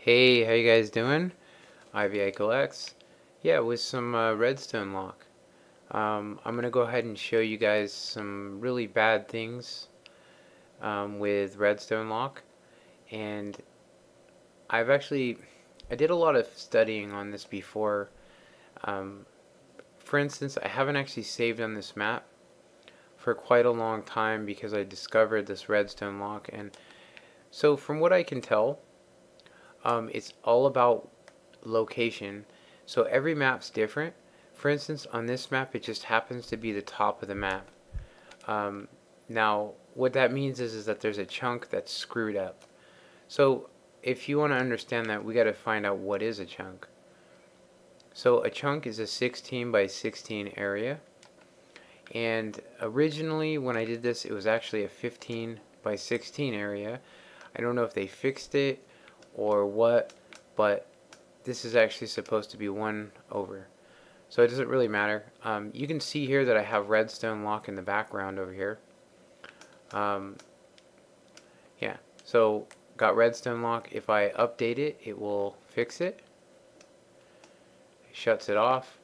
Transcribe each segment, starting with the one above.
Hey, how you guys doing? IVICLX. Yeah, with some redstone lock. I'm going to go ahead and show you guys some really bad things with redstone lock. And I did a lot of studying on this before. For instance, I haven't actually saved on this map for quite a long time because I discovered this redstone lock. And so from what I can tell, it's all about location. So every map's different. For instance, on this map, it just happens to be the top of the map. Now, what that means is that there's a chunk that's screwed up. So if you want to understand that, we got to find out what is a chunk. So a chunk is a 16 by 16 area. And originally, when I did this, it was actually a 15 by 16 area. I don't know if they fixed it or what, but this is actually supposed to be 1 over. So it doesn't really matter. You can see here that I have redstone lock in the background over here. Yeah, so got redstone lock. If I update it, it will fix it. It shuts it off.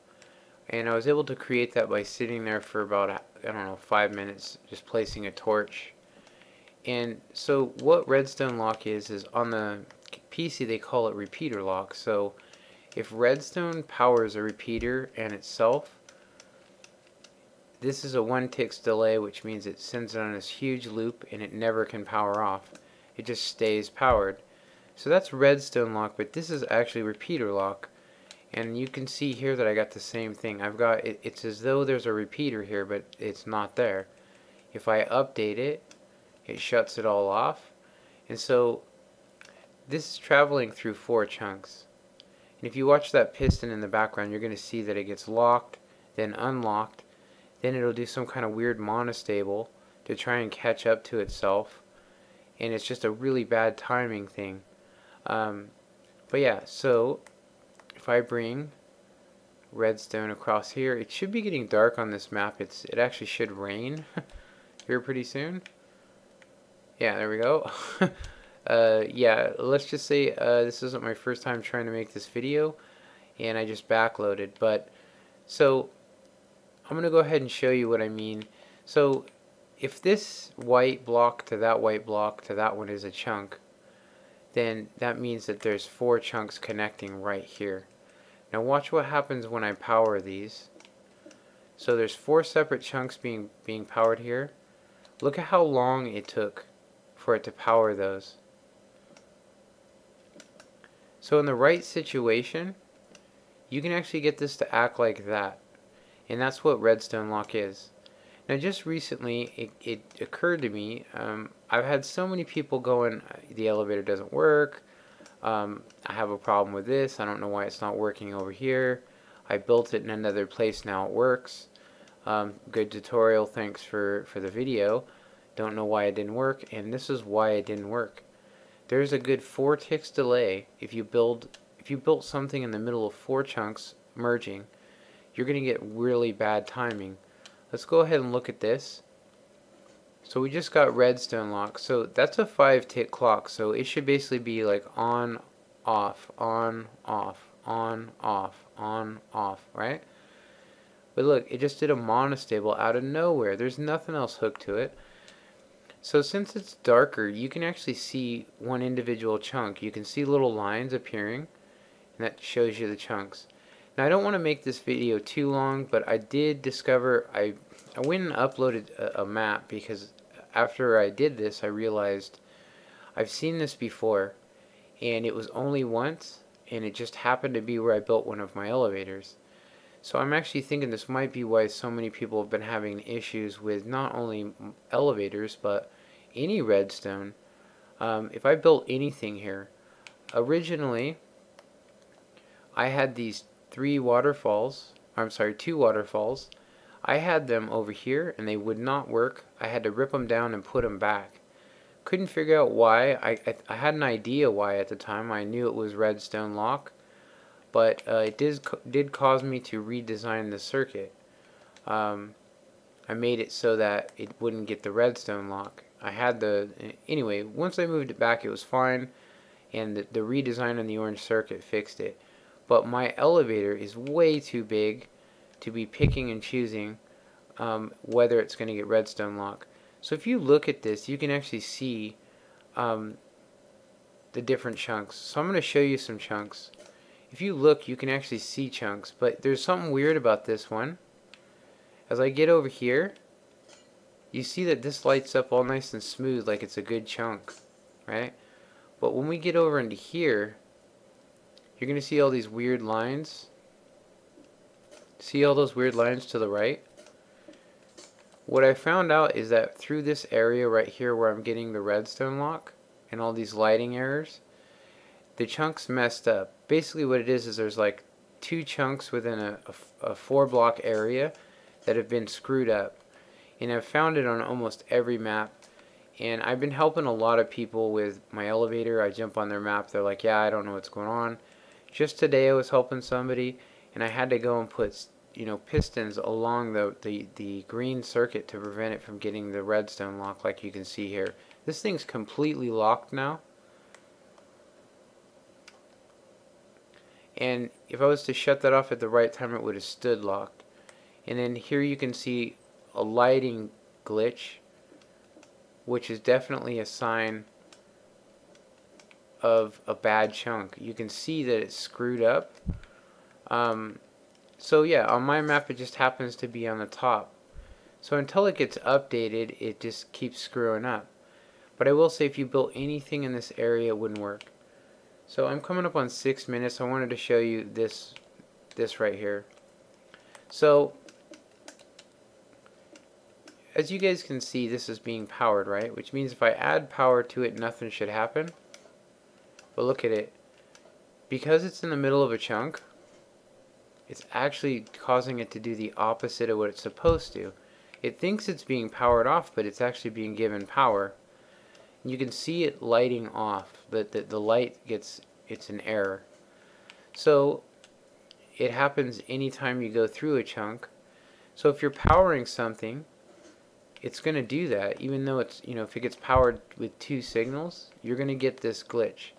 And I was able to create that by sitting there for about, I don't know, 5 minutes, just placing a torch. And so what redstone lock is on the PC they call it repeater lock. So if redstone powers a repeater and itself, this is a 1 ticks delay, which means it sends it on this huge loop and it never can power off. It just stays powered. So that's redstone lock, but this is actually repeater lock. And you can see here that I got the same thing. I've got it's as though there's a repeater here, but it's not there. If I update it, it shuts it all off. And so this is traveling through 4 chunks. And if you watch that piston in the background, you're going to see that it gets locked, then unlocked, then it'll do some kind of weird monostable to try and catch up to itself. And it's just a really bad timing thing. But yeah, so if I bring redstone across here, it should be getting dark on this map. It actually should rain here pretty soon. Yeah, there we go. Yeah, let's just say this isn't my first time trying to make this video, and I just backloaded. But so I'm gonna go ahead and show you what I mean. So if this white block to that white block to that one is a chunk, then that means that there's 4 chunks connecting right here. Now watch what happens when I power these. So there's 4 separate chunks being powered here. Look at how long it took for it to power those. So in the right situation, you can actually get this to act like that. And that's what redstone lock is. Now just recently, it occurred to me, I've had so many people going, the elevator doesn't work, I have a problem with this, I don't know why it's not working over here, I built it in another place, now it works. Good tutorial, thanks for the video. Don't know why it didn't work, and this is why it didn't work. There's a good 4 ticks delay. If you built something in the middle of 4 chunks merging, you're going to get really bad timing. Let's go ahead and look at this. So we just got redstone lock. So that's a 5 tick clock. So it should basically be like on, off, on, off, on, off, on, off, right? But look, it just did a monostable out of nowhere. There's nothing else hooked to it. So since it's darker, you can actually see one individual chunk. You can see little lines appearing, and that shows you the chunks. Now I don't want to make this video too long, but I did discover, I went and uploaded a map because after I did this I realized I've seen this before, and it was only once, and it just happened to be where I built one of my elevators. So I'm actually thinking this might be why so many people have been having issues with not only elevators but any redstone. If I built anything here, originally I had these 2 waterfalls. I had them over here and they would not work. I had to rip them down and put them back. Couldn't figure out why. I had an idea why at the time. I knew it was redstone lock. But it did cause me to redesign the circuit. I made it so that it wouldn't get the redstone lock. Anyway, once I moved it back, it was fine, and the redesign on the orange circuit fixed it. But my elevator is way too big to be picking and choosing whether it's going to get redstone lock. So if you look at this, you can actually see the different chunks. So I'm going to show you some chunks. If you look, you can actually see chunks, but there's something weird about this one. As I get over here, you see that this lights up all nice and smooth like it's a good chunk, right? But when we get over into here, you're going to see all these weird lines. See all those weird lines to the right? What I found out is that through this area right here where I'm getting the redstone lock and all these lighting errors, the chunks messed up. Basically what it is there's like 2 chunks within a 4 block area that have been screwed up. And I've found it on almost every map. And I've been helping a lot of people with my elevator. I jump on their map, they're like, yeah, I don't know what's going on. Just today I was helping somebody and I had to go and put pistons along the green circuit to prevent it from getting the redstone lock, like you can see here. This thing's completely locked now. And if I was to shut that off at the right time, it would have stood locked. And then here you can see a lighting glitch, which is definitely a sign of a bad chunk. You can see that it's screwed up. So yeah, on my map it just happens to be on the top. So until it gets updated, it just keeps screwing up. But I will say if you built anything in this area, it wouldn't work. So I'm coming up on 6 minutes. I wanted to show you this right here. So as you guys can see, this is being powered, right? Which means if I add power to it, nothing should happen. But look at it. Because it's in the middle of a chunk, it's actually causing it to do the opposite of what it's supposed to. It thinks it's being powered off, but it's actually being given power. You can see it lighting off. The light it's an error. So it happens anytime you go through a chunk. So if you're powering something, it's going to do that. Even though it's, if it gets powered with 2 signals, you're going to get this glitch.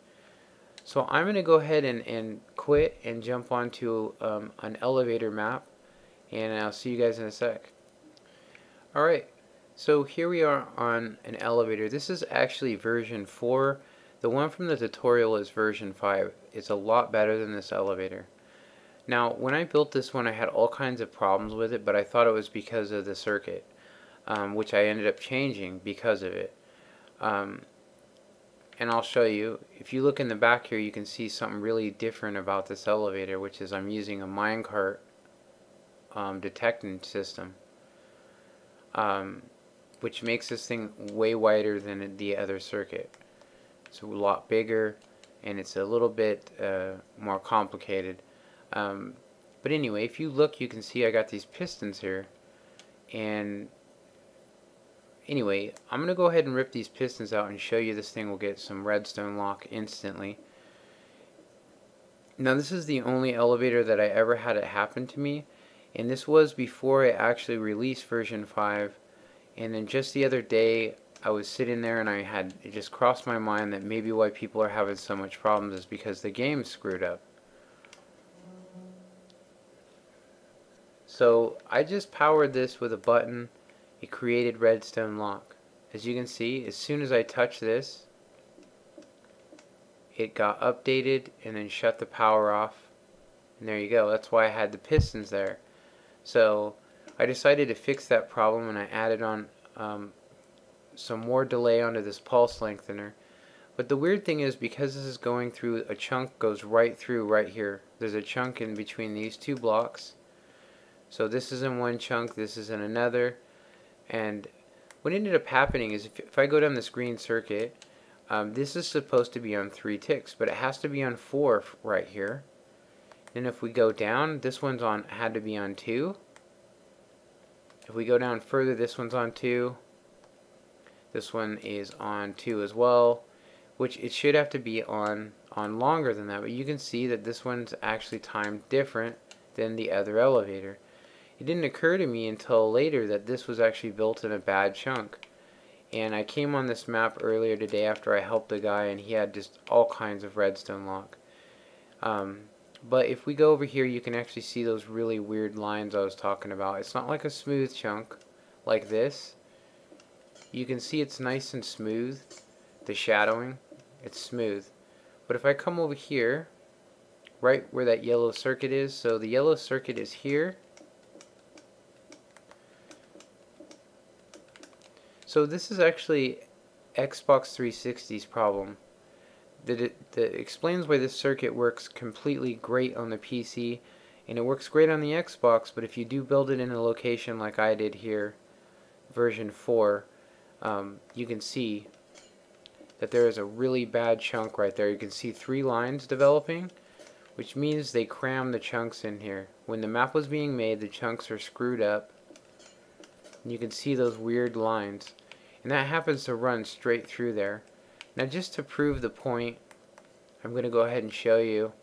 So I'm going to go ahead and quit and jump onto an elevator map, and I'll see you guys in a sec. Alright, so here we are on an elevator. This is actually version 4. The one from the tutorial is version 5. It's a lot better than this elevator. Now, when I built this one, I had all kinds of problems with it, but I thought it was because of the circuit, which I ended up changing because of it. And I'll show you. If you look in the back here, you can see something really different about this elevator, which is I'm using a minecart detecting system, which makes this thing way wider than the other circuit. It's a lot bigger, and it's a little bit more complicated. But anyway, if you look, you can see I got these pistons here, and anyway, I'm going to go ahead and rip these pistons out and show you this thing will get some redstone lock instantly. Now this is the only elevator that I ever had it happen to me, and this was before I actually released version 5. And then just the other day I was sitting there and it just crossed my mind that maybe why people are having so much problems is because the game's screwed up. So I just powered this with a button. It created redstone lock. As you can see, as soon as I touch this, it got updated and then shut the power off, and there you go. That's why I had the pistons there. So I decided to fix that problem, and I added on some more delay onto this pulse lengthener. But the weird thing is, because this is going through a chunk, goes right through right here. There's a chunk in between these 2 blocks. So this is in one chunk, this is in another. And what ended up happening is if I go down this green circuit, this is supposed to be on 3 ticks, but it has to be on 4 right here. And if we go down, this one's had to be on 2. If we go down further, this one's on 2. This one is on 2 as well, which it should have to be on longer than that. But you can see that this one's actually timed different than the other elevator. It didn't occur to me until later that this was actually built in a bad chunk. And I came on this map earlier today after I helped a guy, and he had just all kinds of redstone lock. But if we go over here, you can actually see those really weird lines I was talking about. It's not like a smooth chunk like this. You can see it's nice and smooth. The shadowing, it's smooth. But if I come over here, right where that yellow circuit is, so the yellow circuit is here. So this is actually Xbox 360's problem. That explains why this circuit works completely great on the PC, and it works great on the Xbox, but if you do build it in a location like I did here, version 4, you can see that there is a really bad chunk right there. You can see 3 lines developing, which means they crammed the chunks in here. When the map was being made, the chunks are screwed up, and you can see those weird lines, and that happens to run straight through there. Now, just to prove the point, I'm going to go ahead and show you.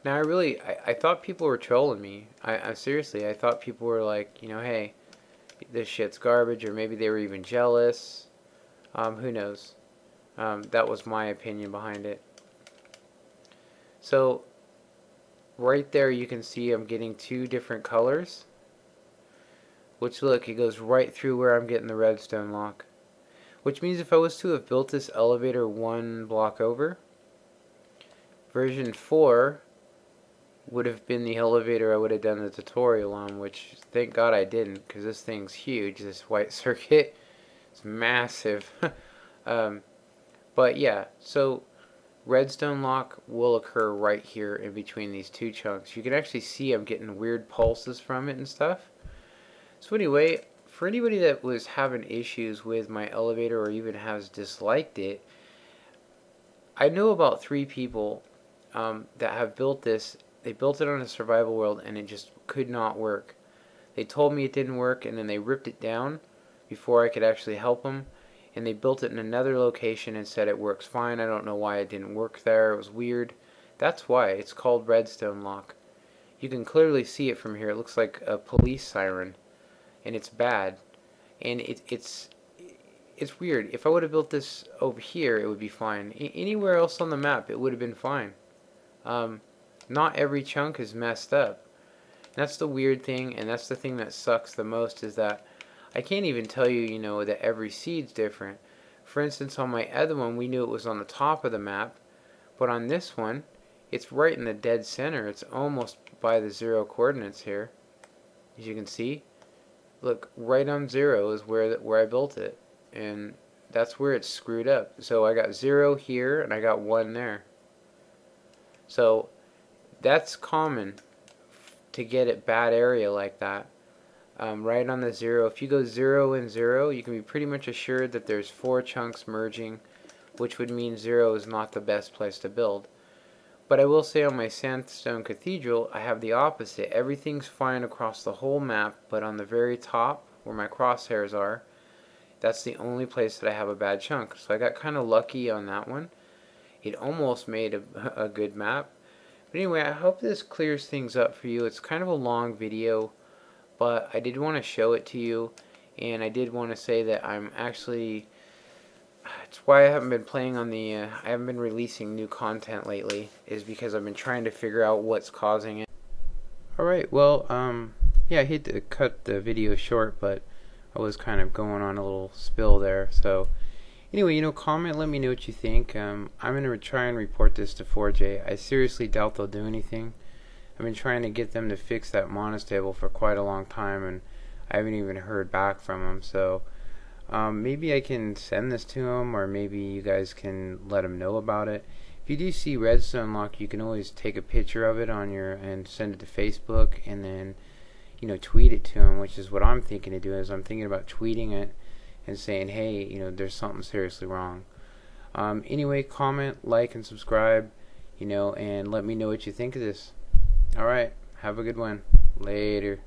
Now, I thought people were trolling me. I seriously, I thought people were like, you know, hey, this shit's garbage, or maybe they were even jealous. Who knows? That was my opinion behind it. So, right there you can see I'm getting 2 different colors, which, look, it goes right through where I'm getting the redstone lock, which means if I was to have built this elevator 1 block over, version 4 would have been the elevator I would have done the tutorial on, which thank God I didn't, because this thing's huge. This white circuit is massive. But yeah, so redstone lock will occur right here in between these 2 chunks. You can actually see I'm getting weird pulses from it and stuff. So anyway, for anybody that was having issues with my elevator or even has disliked it, I know about 3 people that have built this. They built it on a survival world and it just could not work. They told me it didn't work, and then they ripped it down before I could actually help them. And they built it in another location and said it works fine. I don't know why it didn't work there. It was weird. That's why it's called redstone lock. You can clearly see it from here. It looks like a police siren, and it's bad. And it's weird. If I would have built this over here, it would be fine. Anywhere else on the map, it would have been fine. Not every chunk is messed up. And that's the weird thing, and that's the thing that sucks the most, is that I can't even tell you, you know, that every seed's different. For instance, on my other one, we knew it was on the top of the map, but on this one, it's right in the dead center. It's almost by the 0 coordinates here. As you can see, look, right on 0 is where I built it, and that's where it's screwed up. So I got 0 here, and I got 1 there. So that's common to get at bad area like that. Right on the 0. If you go 0 and 0, you can be pretty much assured that there's 4 chunks merging, which would mean 0 is not the best place to build. But I will say on my sandstone cathedral, I have the opposite. Everything's fine across the whole map, but on the very top, where my crosshairs are, that's the only place that I have a bad chunk. So I got kind of lucky on that one. It almost made a good map. But anyway, I hope this clears things up for you. It's kind of a long video, but I did want to show it to you, and I did want to say that I'm actually, it's why I haven't been playing on the, I haven't been releasing new content lately, is because I've been trying to figure out what's causing it. Alright, well, yeah, I hate to cut the video short, but I was kind of going on a little spill there, so anyway, you know, comment, let me know what you think. I'm going to try and report this to 4J. I seriously doubt they'll do anything. I've been trying to get them to fix that monostable for quite a long time, and I haven't even heard back from them. So maybe I can send this to them, or maybe you guys can let them know about it. If you do see redstone lock, you can always take a picture of it on your and send it to Facebook, and then, you know, tweet it to them, which is what I'm thinking of doing. Is I'm thinking about tweeting it and saying, hey, you know, there's something seriously wrong. Anyway, comment, like, and subscribe, you know, and let me know what you think of this. Alright, have a good one. Later.